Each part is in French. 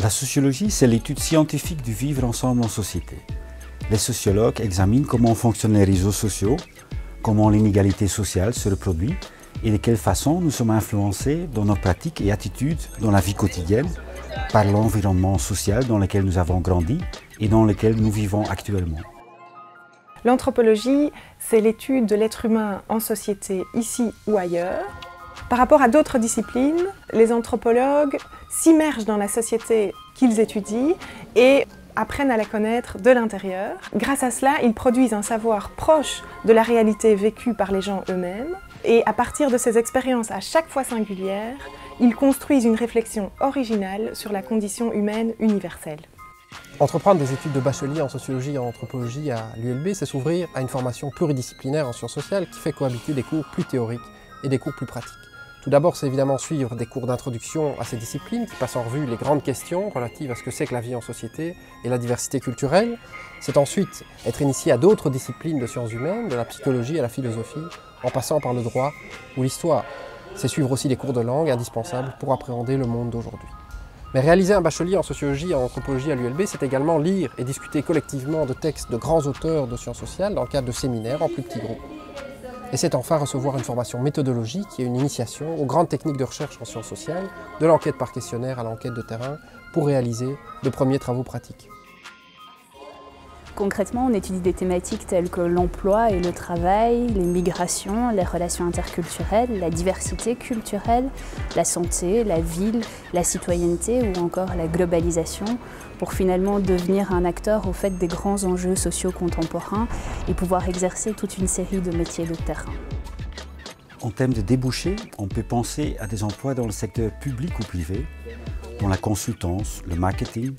La sociologie, c'est l'étude scientifique du vivre ensemble en société. Les sociologues examinent comment fonctionnent les réseaux sociaux, comment l'inégalité sociale se reproduit et de quelle façon nous sommes influencés dans nos pratiques et attitudes dans la vie quotidienne par l'environnement social dans lequel nous avons grandi et dans lequel nous vivons actuellement. L'anthropologie, c'est l'étude de l'être humain en société, ici ou ailleurs. Par rapport à d'autres disciplines, les anthropologues s'immergent dans la société qu'ils étudient et apprennent à la connaître de l'intérieur. Grâce à cela, ils produisent un savoir proche de la réalité vécue par les gens eux-mêmes. Et à partir de ces expériences à chaque fois singulières, ils construisent une réflexion originale sur la condition humaine universelle. Entreprendre des études de bachelier en sociologie et en anthropologie à l'ULB, c'est s'ouvrir à une formation pluridisciplinaire en sciences sociales qui fait cohabiter des cours plus théoriques et des cours plus pratiques. Tout d'abord, c'est évidemment suivre des cours d'introduction à ces disciplines qui passent en revue les grandes questions relatives à ce que c'est que la vie en société et la diversité culturelle. C'est ensuite être initié à d'autres disciplines de sciences humaines, de la psychologie à la philosophie, en passant par le droit ou l'histoire. C'est suivre aussi des cours de langue indispensables pour appréhender le monde d'aujourd'hui. Mais réaliser un bachelier en sociologie et en anthropologie à l'ULB, c'est également lire et discuter collectivement de textes de grands auteurs de sciences sociales dans le cadre de séminaires en plus petits groupes. Et c'est enfin recevoir une formation méthodologique qui est une initiation aux grandes techniques de recherche en sciences sociales, de l'enquête par questionnaire à l'enquête de terrain, pour réaliser de premiers travaux pratiques. Concrètement, on étudie des thématiques telles que l'emploi et le travail, les migrations, les relations interculturelles, la diversité culturelle, la santé, la ville, la citoyenneté ou encore la globalisation, pour finalement devenir un acteur au fait des grands enjeux sociaux contemporains et pouvoir exercer toute une série de métiers de terrain. En termes de débouchés, on peut penser à des emplois dans le secteur public ou privé, dans la consultance, le marketing,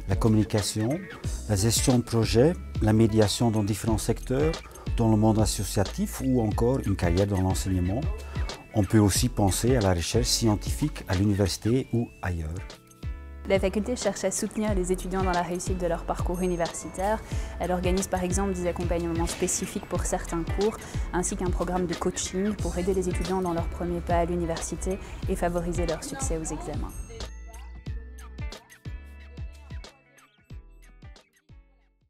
la communication, la gestion de projets, la médiation dans différents secteurs, dans le monde associatif ou encore une carrière dans l'enseignement. On peut aussi penser à la recherche scientifique à l'université ou ailleurs. La faculté cherche à soutenir les étudiants dans la réussite de leur parcours universitaire. Elle organise par exemple des accompagnements spécifiques pour certains cours, ainsi qu'un programme de coaching pour aider les étudiants dans leur premier pas à l'université et favoriser leur succès aux examens.